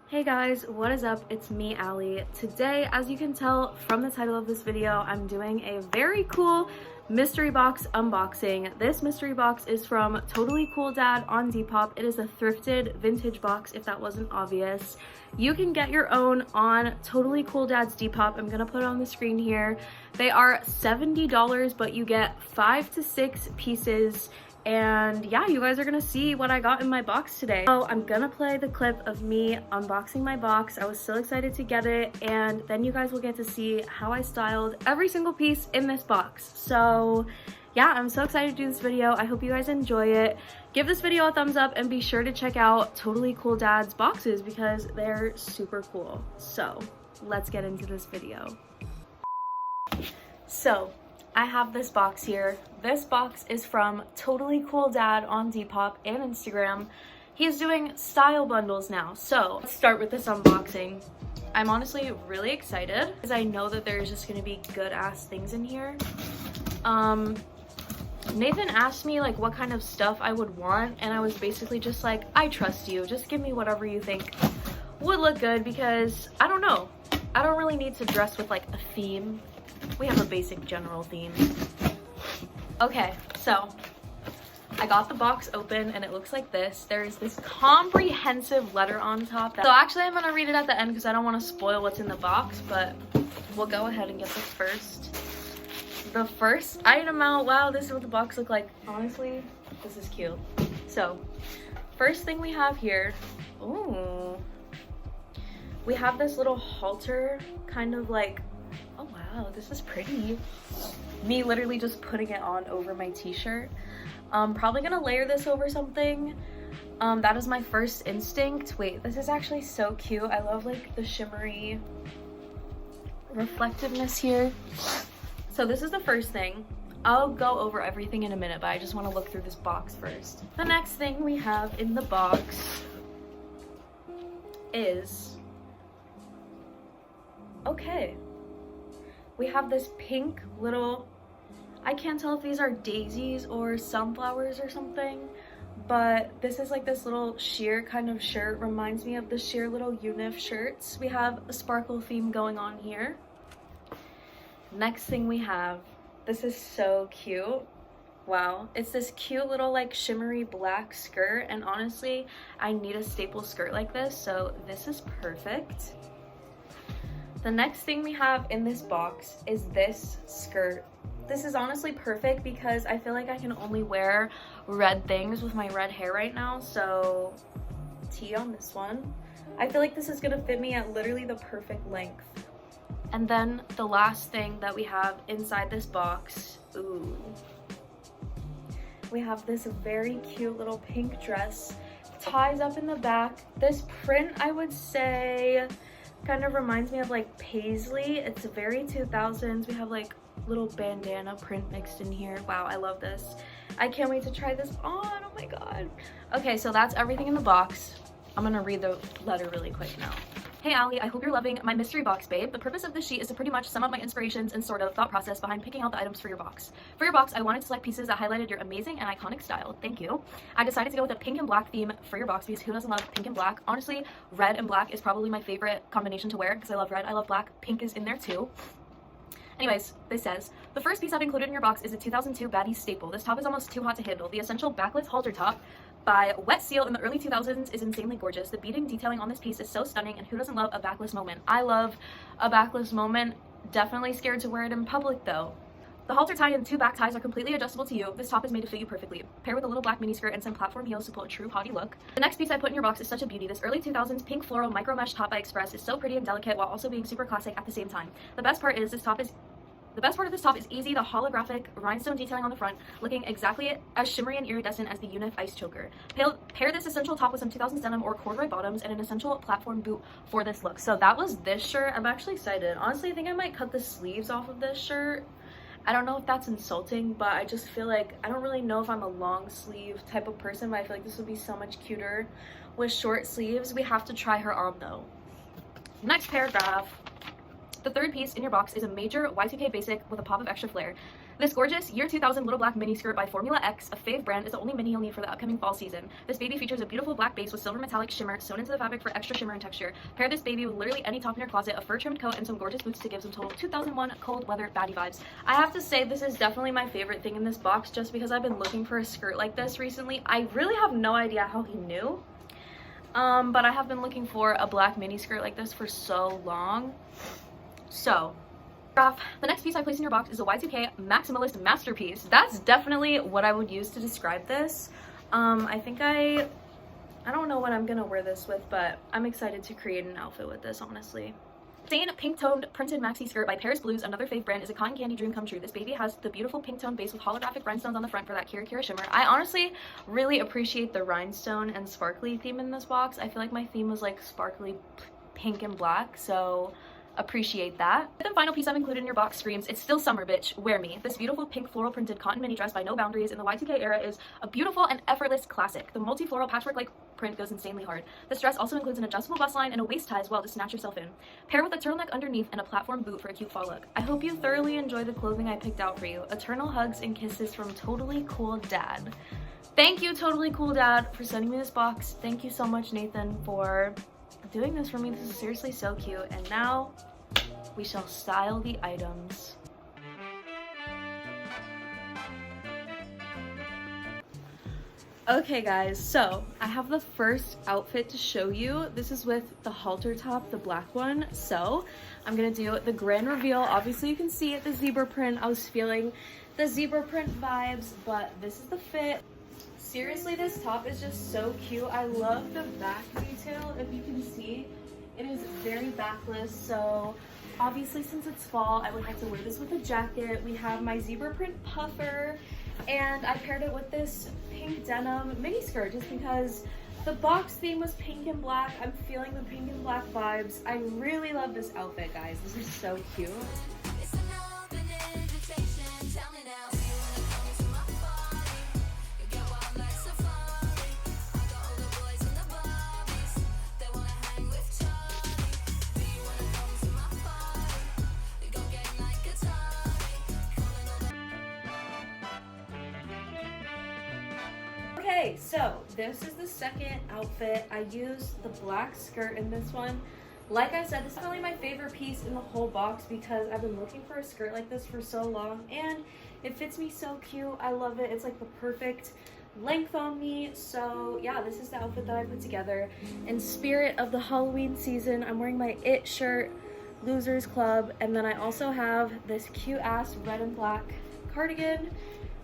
Hey guys, what is up? It's me, Allie. Today, as you can tell from the title of this video, I'm doing a very cool mystery box unboxing. This mystery box is from Totally Cool Dad on Depop. It is a thrifted vintage box, if that wasn't obvious. You can get your own on Totally Cool Dad's Depop. I'm gonna put it on the screen here. They are $70, but you get 5 to 6 pieces. And yeah, you guys are gonna see what I got in my box today. So I'm gonna play the clip of me unboxing my box. I was so excited to get it, and then you guys will get to see how I styled every single piece in this box. So yeah, I'm so excited to do this video. I hope you guys enjoy it. Give this video a thumbs up and be sure to check out Totally Cool Dad's boxes because they're super cool. So let's get into this video. So I have this box here. This box is from Totally Cool Dad on Depop and Instagram. He's doing style bundles now. So let's start with this unboxing. I'm honestly really excited because I know that there's just gonna be good ass things in here. Nathan asked me like what kind of stuff I would want, and I was basically just like, I trust you. Just give me whatever you think would look good because I don't know. I don't really need to dress with like a theme. We have a basic general theme. Okay, so I got the box open and it looks like this. There is this comprehensive letter on top. So actually I'm gonna read it at the end because I don't want to spoil what's in the box, but we'll go ahead and get this first. The first item out, wow, this is what the box looked like. Honestly, this is cute. So first thing we have here, ooh, we have this little halter, kind of like, oh wow, this is pretty. Me literally just putting it on over my t-shirt. Probably gonna layer this over something. That is my first instinct. Wait, this is actually so cute. I love like the shimmery reflectiveness here. So this is the first thing. I'll go over everything in a minute, but I just want to look through this box first. The next thing we have in the box is, okay, we have this pink little, I can't tell if these are daisies or sunflowers or something, but this is like this little sheer kind of shirt. Reminds me of the sheer little UNIF shirts. We have a sparkle theme going on here. Next thing we have, this is so cute. Wow, it's this cute little like shimmery black skirt, and honestly, I need a staple skirt like this, so this is perfect. The next thing we have in this box is this skirt. This is honestly perfect because I feel like I can only wear red things with my red hair right now, so T on this one. I feel like this is gonna fit me at literally the perfect length. And then the last thing that we have inside this box, ooh, we have this very cute little pink dress. Ties up in the back. This print, I would say, kind of reminds me of like paisley. It's very 2000s. We have like little bandana print mixed in here. Wow, I love this. I can't wait to try this on. Oh my god. Okay, so that's everything in the box. I'm gonna read the letter really quick now. Hey Allie, I hope you're loving my mystery box, babe. The purpose of this sheet is to pretty much sum up my inspirations and sort of thought process behind picking out the items for your box. For your box, I wanted to select pieces that highlighted your amazing and iconic style. Thank you. I decided to go with a pink and black theme for your box because who doesn't love pink and black? Honestly, red and black is probably my favorite combination to wear because I love red, I love black. Pink is in there too. Anyways, this says, the first piece I've included in your box is a 2002 Baddie staple. This top is almost too hot to handle. The essential backless halter top by Wet Seal in the early 2000s is insanely gorgeous. The beading detailing on this piece is so stunning, and who doesn't love a backless moment? I love a backless moment. Definitely scared to wear it in public though. The halter tie and 2 back ties are completely adjustable to you. This top is made to fit you perfectly. Pair with a little black mini skirt and some platform heels to pull a true haughty look. The next piece I put in your box is such a beauty. This early 2000s pink floral micro mesh top by Express is so pretty and delicate while also being super classic at the same time. The best part of this top is easy, the holographic rhinestone detailing on the front, looking exactly as shimmery and iridescent as the UNIF ice choker. Pair this essential top with some 2000s denim or corduroy bottoms and an essential platform boot for this look. So that was this shirt. I'm actually excited. Honestly, I think I might cut the sleeves off of this shirt. I don't know if that's insulting, but I just feel like, I don't really know if I'm a long sleeve type of person, but I feel like this would be so much cuter with short sleeves. We have to try her on though. Next paragraph. The third piece in your box is a major Y2K basic with a pop of extra flair. This gorgeous year 2000 little black mini skirt by Formula X, a fave brand, is the only mini you'll need for the upcoming fall season. This baby features a beautiful black base with silver metallic shimmer sewn into the fabric for extra shimmer and texture. Pair this baby with literally any top in your closet, a fur trimmed coat, and some gorgeous boots to give some total 2001 cold weather baddie vibes. I have to say this is definitely my favorite thing in this box just because I've been looking for a skirt like this recently. I really have no idea how he knew. But I have been looking for a black mini skirt like this for so long. So the next piece I place in your box is a Y2K maximalist masterpiece. That's definitely what I would use to describe this. I think I don't know what I'm gonna wear this with, but I'm excited to create an outfit with this, honestly. Stain pink toned printed maxi skirt by Paris Blues, another fave brand, is a cotton candy dream come true. This baby has the beautiful pink toned base with holographic rhinestones on the front for that Kira shimmer. I honestly really appreciate the rhinestone and sparkly theme in this box. I feel like my theme was like sparkly pink and black, so appreciate that. The final piece I've included in your box screams, it's still summer, bitch, wear me. This beautiful pink floral printed cotton mini dress by No Boundaries in the Y2K era is a beautiful and effortless classic. The multi-floral patchwork-like print goes insanely hard. This dress also includes an adjustable bust line and a waist tie as well to snatch yourself in. Pair with a turtleneck underneath and a platform boot for a cute fall look. I hope you thoroughly enjoy the clothing I picked out for you. Eternal hugs and kisses from Totally Cool Dad. Thank you, Totally Cool Dad, for sending me this box. Thank you so much, Nathan, for doing this for me. This is seriously so cute. And now we shall style the items. Okay guys, so I have the first outfit to show you. This is with the halter top, the black one. So I'm gonna do the grand reveal. Obviously you can see it, the zebra print. I was feeling the zebra print vibes, but this is the fit. Seriously, this top is just so cute. I love the back detail. If you can see, it is very backless. So obviously since it's fall, I would have to wear this with a jacket. We have my zebra print puffer, and I paired it with this pink denim mini skirt just because the box theme was pink and black. I'm feeling the pink and black vibes. I really love this outfit, guys. This is so cute. Okay, so this is the second outfit. I used the black skirt in this one. Like I said, this is probably my favorite piece in the whole box because I've been looking for a skirt like this for so long and it fits me so cute. I love it. It's like the perfect length on me. So yeah, this is the outfit that I put together. In spirit of the Halloween season, I'm wearing my It shirt, Losers Club, and then I also have this cute ass red and black cardigan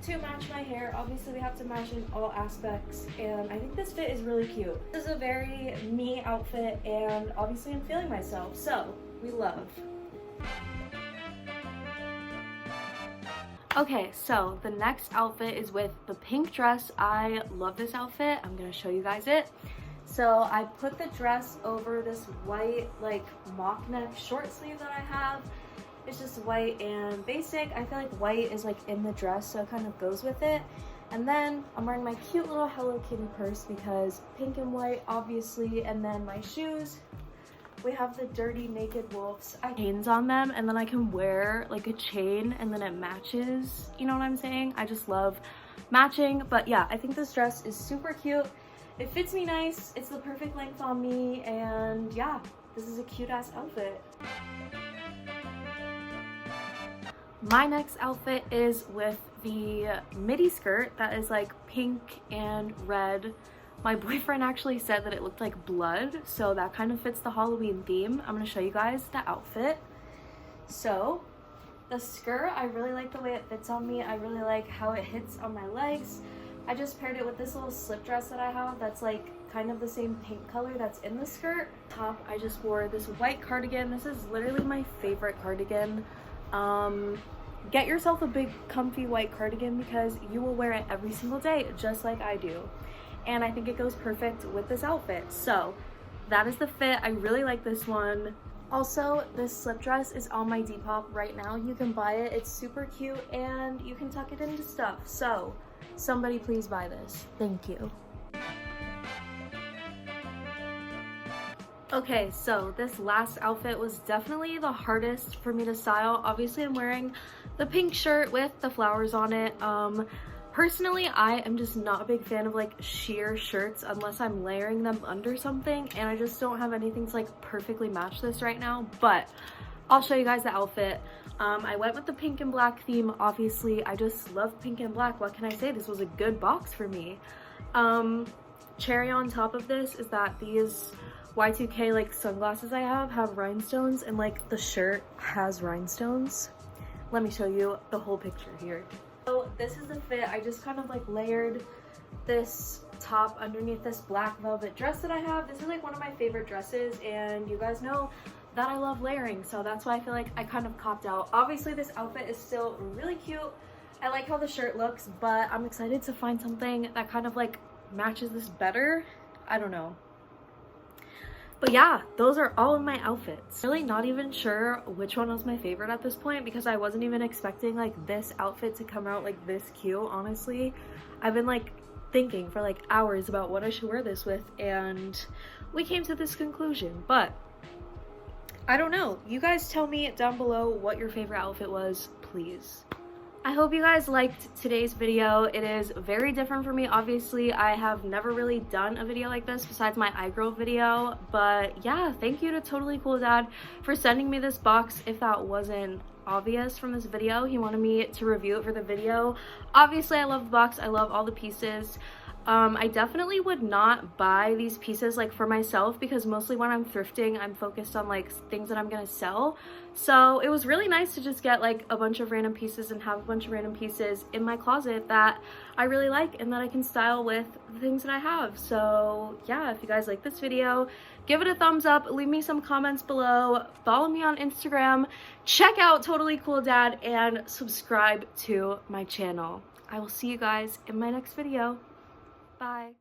to match my hair. Obviously we have to match in all aspects, and I think this fit is really cute. This is a very me outfit, and obviously I'm feeling myself, so we love. Okay, so the next outfit is with the pink dress. I love this outfit. I'm gonna show you guys it. So I put the dress over this white like mock neck short sleeve that I have. It's just white and basic. I feel like white is like in the dress, so it kind of goes with it. And then I'm wearing my cute little Hello Kitty purse because pink and white, obviously. And then my shoes, we have the Dirty Naked Wolves. I have chains on them, and then I can wear like a chain and then it matches. You know what I'm saying? I just love matching. But yeah, I think this dress is super cute. It fits me nice. It's the perfect length on me. And yeah, this is a cute ass outfit. My next outfit is with the midi skirt that is like pink and red. My boyfriend actually said that it looked like blood, so that kind of fits the Halloween theme. I'm gonna show you guys the outfit. So the skirt, I really like the way it fits on me. I really like how it hits on my legs. I just paired it with this little slip dress that I have that's like kind of the same pink color that's in the skirt. Top, I just wore this white cardigan. This is literally my favorite cardigan. Get yourself a big comfy white cardigan because you will wear it every single day just like I do, and I think it goes perfect with this outfit. So that is the fit. I really like this one. Also, this slip dress is on my Depop right now. You can buy it. It's super cute and you can tuck it into stuff. So somebody please buy this. Thank you. Okay, so this last outfit was definitely the hardest for me to style. Obviously I'm wearing the pink shirt with the flowers on it. Personally, I am just not a big fan of like sheer shirts unless I'm layering them under something, and I just don't have anything to like perfectly match this right now, but I'll show you guys the outfit. I went with the pink and black theme. Obviously, I just love pink and black. What can I say? This was a good box for me. Cherry on top of this is that these Y2K like sunglasses I have rhinestones, and like the shirt has rhinestones. Let me show you the whole picture here. So this is the fit. I just kind of like layered this top underneath this black velvet dress that I have. This is like one of my favorite dresses, and you guys know that I love layering, so that's why I feel like I kind of copped out. Obviously this outfit is still really cute. I like how the shirt looks, but I'm excited to find something that kind of like matches this better. I don't know. But yeah, those are all of my outfits. Really not even sure which one was my favorite at this point, because I wasn't even expecting like this outfit to come out like this cute, honestly. I've been like thinking for like hours about what I should wear this with, and we came to this conclusion. But I don't know. You guys tell me down below what your favorite outfit was, please. I hope you guys liked today's video. It is very different for me. Obviously, I have never really done a video like this besides my iGirl video. But yeah, thank you to Totally Cool Dad for sending me this box. If that wasn't obvious from this video, he wanted me to review it for the video. Obviously, I love the box. I love all the pieces. I definitely would not buy these pieces like for myself, because mostly when I'm thrifting, I'm focused on like things that I'm gonna sell. So it was really nice to just get like a bunch of random pieces and have a bunch of random pieces in my closet that I really like and that I can style with the things that I have. So yeah, if you guys like this video, give it a thumbs up, leave me some comments below, follow me on Instagram, check out Totally Cool Dad, and subscribe to my channel. I will see you guys in my next video. Bye.